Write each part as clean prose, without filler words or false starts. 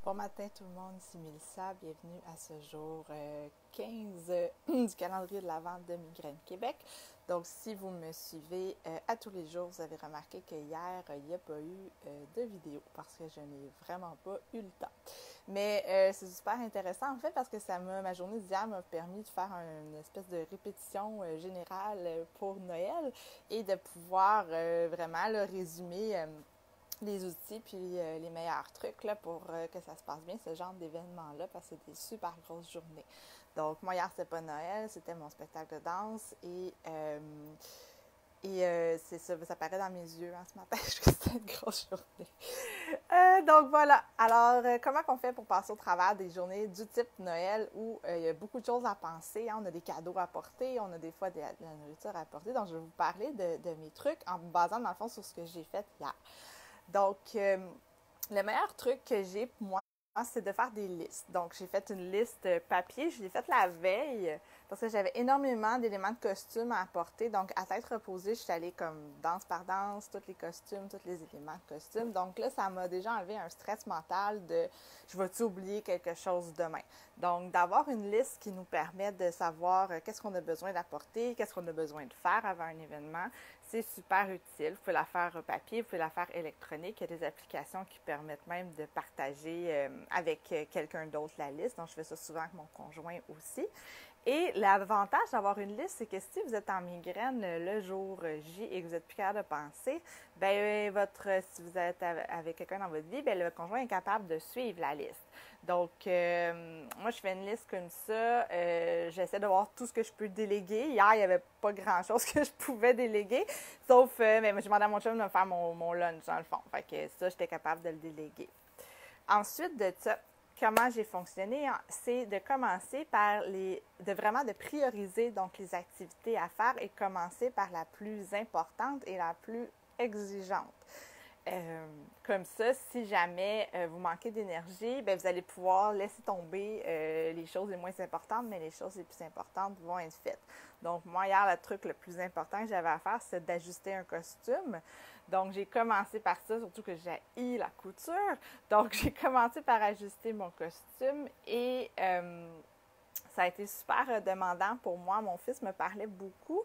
Bon matin tout le monde, ici Mélissa, bienvenue à ce jour 15 du calendrier de l'Avent de Migraine Québec. Donc si vous me suivez à tous les jours, vous avez remarqué que hier, il n'y a pas eu de vidéo parce que je n'ai vraiment pas eu le temps. Mais c'est super intéressant en fait parce que ma journée d'hier m'a permis de faire une espèce de répétition générale pour Noël et de pouvoir vraiment résumer les outils puis les meilleurs trucs là, pour que ça se passe bien, ce genre d'événement-là, parce que c'est des super grosses journées. Donc, moi, hier, c'était pas Noël, c'était mon spectacle de danse et c'est ça, ça paraît dans mes yeux ce matin, je trouve que c'était une grosse journée. Donc voilà, alors comment on fait pour passer au travers des journées du type Noël où il y a beaucoup de choses à penser, hein? On a des cadeaux à porter, on a des fois de la nourriture à porter, donc je vais vous parler de mes trucs en me basant dans le fond sur ce que j'ai fait hier. Donc, le meilleur truc que j'ai pour moi, c'est de faire des listes. Donc, j'ai fait une liste papier. Je l'ai faite la veille parce que j'avais énormément d'éléments de costume à apporter. Donc, à tête reposée, je suis allée comme danse par danse, tous les costumes, tous les éléments de costume. Donc là, ça m'a déjà enlevé un stress mental de je vais-tu oublier quelque chose demain. Donc, d'avoir une liste qui nous permet de savoir qu'est-ce qu'on a besoin d'apporter, qu'est-ce qu'on a besoin de faire avant un événement, c'est super utile. Vous pouvez la faire papier, vous pouvez la faire électronique. Il y a des applications qui permettent même de partager avec quelqu'un d'autre la liste. Donc, je fais ça souvent avec mon conjoint aussi. Et l'avantage d'avoir une liste, c'est que si vous êtes en migraine le jour J et que vous n'êtes plus capable de penser, ben si vous êtes avec quelqu'un dans votre vie, ben le conjoint est capable de suivre la liste. Donc, moi, je fais une liste comme ça. J'essaie de voir tout ce que je peux déléguer. Hier, il n'y avait pas grand-chose que je pouvais déléguer, sauf, mais je demandais à mon chum de me faire mon lunch, dans le fond. Fait que ça, j'étais capable de le déléguer. Ensuite de ça, comment j'ai fonctionné, c'est de commencer de vraiment de prioriser donc les activités à faire et commencer par la plus importante et la plus exigeante. Comme ça, si jamais vous manquez d'énergie, ben vous allez pouvoir laisser tomber les choses les moins importantes, mais les choses les plus importantes vont être faites. Donc, moi, hier, le truc le plus important que j'avais à faire, c'est d'ajuster un costume. Donc, j'ai commencé par ça, surtout que j'ai haï la couture. Donc, j'ai commencé par ajuster mon costume et ça a été super demandant pour moi. Mon fils me parlait beaucoup.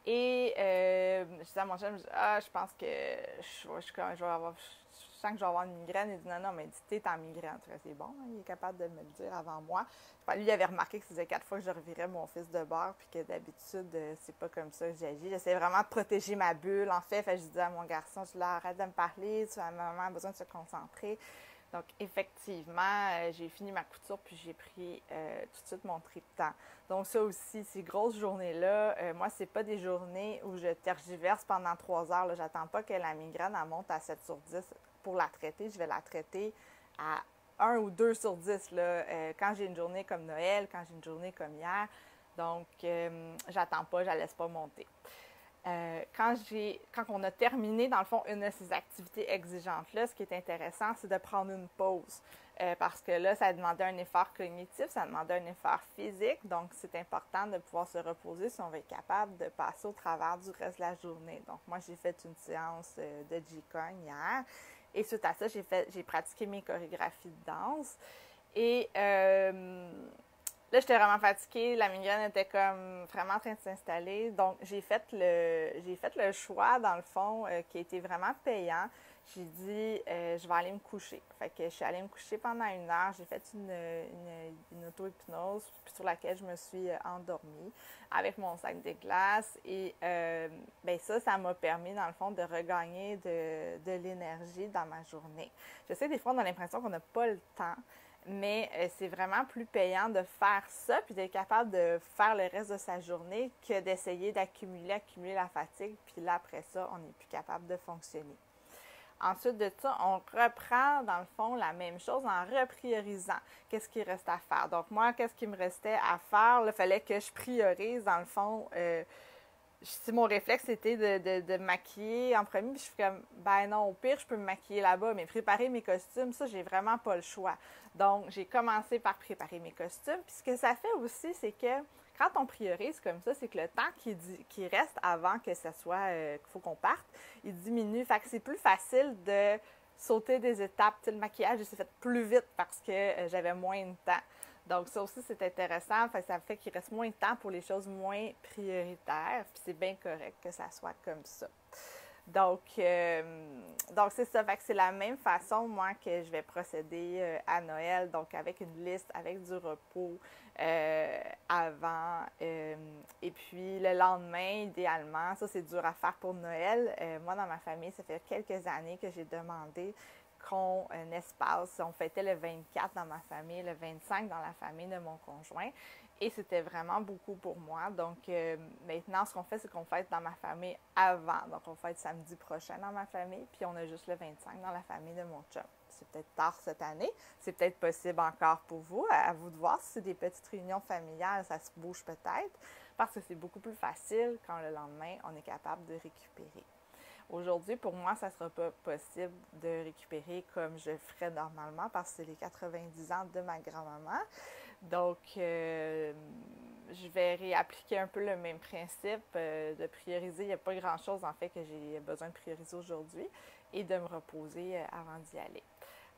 Et je disais à mon chum, je pense que je vais avoir, je sens que je vais avoir une migraine. Il dit non, mais t'es en migraine. C'est bon, hein, il est capable de me le dire avant moi. Lui, il avait remarqué que ça faisait 4 fois que je revirais mon fils de bord, puis que d'habitude, c'est pas comme ça que j'agis. J'essaie vraiment de protéger ma bulle. En fait, je disais à mon garçon, je dis arrête de me parler, maman a besoin de se concentrer. Donc, effectivement, j'ai fini ma couture puis j'ai pris tout de suite mon triptan. Donc, ça aussi, ces grosses journées-là, moi, c'est pas des journées où je tergiverse pendant 3 heures. Là. J'attends pas que la migraine elle monte à 7/10 pour la traiter. Je vais la traiter à 1 ou 2/10 là, quand j'ai une journée comme Noël, quand j'ai une journée comme hier. Donc, j'attends pas, je la laisse pas monter. Quand on a terminé, dans le fond, une de ces activités exigeantes-là, ce qui est intéressant, c'est de prendre une pause. Parce que là, ça demandait un effort cognitif, ça demandait un effort physique. Donc, c'est important de pouvoir se reposer si on va être capable de passer au travers du reste de la journée. Donc, moi, j'ai fait une séance de Qigong hier. Et suite à ça, j'ai pratiqué mes chorégraphies de danse. Et là, j'étais vraiment fatiguée. La migraine était comme vraiment en train de s'installer. Donc, j'ai fait le choix, dans le fond, qui a été vraiment payant. J'ai dit, je vais aller me coucher. Fait que je suis allée me coucher pendant 1 heure. J'ai fait une auto-hypnose sur laquelle je me suis endormie avec mon sac de glace. Et ben ça m'a permis, dans le fond, de regagner de l'énergie dans ma journée. Je sais que des fois, on a l'impression qu'on n'a pas le temps. Mais c'est vraiment plus payant de faire ça puis d'être capable de faire le reste de sa journée que d'essayer accumuler la fatigue. Puis là, après ça, on n'est plus capable de fonctionner. Ensuite de ça, on reprend, dans le fond, la même chose en repriorisant. Qu'est-ce qui reste à faire? Donc, moi, qu'est-ce qui me restait à faire? Il fallait que je priorise, dans le fond. Si mon réflexe était de me maquiller en premier, puis je suis comme, ben non, au pire, je peux me maquiller là-bas, mais préparer mes costumes, ça, j'ai vraiment pas le choix. Donc, j'ai commencé par préparer mes costumes. Puis ce que ça fait aussi, c'est que quand on priorise comme ça, c'est que le temps qui reste avant que ça soit, qu'il faut qu'on parte, il diminue. Fait que c'est plus facile de sauté des étapes. Tu sais, le maquillage, il s'est fait plus vite parce que j'avais moins de temps. Donc, ça aussi, c'est intéressant. Fait que ça fait qu'il reste moins de temps pour les choses moins prioritaires. Puis c'est bien correct que ça soit comme ça. Donc c'est ça. Fait que c'est la même façon, moi, que je vais procéder à Noël. Donc, avec une liste, avec du repos avant. Et puis, le lendemain, idéalement, ça, c'est dur à faire pour Noël. Moi, dans ma famille, ça fait quelques années que j'ai demandé qu'on espace. On fêtait le 24 dans ma famille, le 25 dans la famille de mon conjoint. Et c'était vraiment beaucoup pour moi. Donc, maintenant, ce qu'on fait, c'est qu'on fête dans ma famille avant. Donc, on fête samedi prochain dans ma famille, puis on a juste le 25 dans la famille de mon chum. C'est peut-être tard cette année. C'est peut-être possible encore pour vous. À vous de voir si c'est des petites réunions familiales, ça se bouge peut-être, parce que c'est beaucoup plus facile quand le lendemain, on est capable de récupérer. Aujourd'hui, pour moi, ça ne sera pas possible de récupérer comme je ferais normalement parce que c'est les 90 ans de ma grand-maman. Donc, je vais réappliquer un peu le même principe de prioriser. Il n'y a pas grand-chose, en fait, que j'ai besoin de prioriser aujourd'hui et de me reposer avant d'y aller.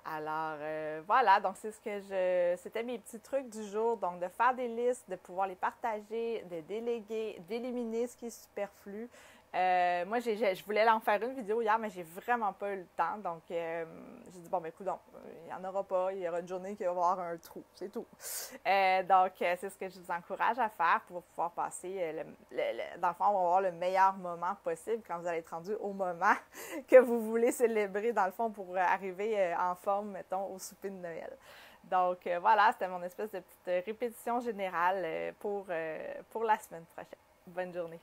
Alors, voilà, donc c'était mes petits trucs du jour. Donc, de faire des listes, de pouvoir les partager, de déléguer, d'éliminer ce qui est superflu. Moi, je voulais en faire une vidéo hier, mais j'ai vraiment pas eu le temps. Donc, j'ai dit, bon, ben, écoute, il n'y en aura pas. Il y aura une journée qui va avoir un trou. C'est tout. Donc, c'est ce que je vous encourage à faire pour pouvoir passer, dans le fond, on va avoir le meilleur moment possible quand vous allez être rendu au moment que vous voulez célébrer, dans le fond, pour arriver en forme, mettons, au souper de Noël. Donc, voilà, c'était mon espèce de petite répétition générale pour la semaine prochaine. Bonne journée.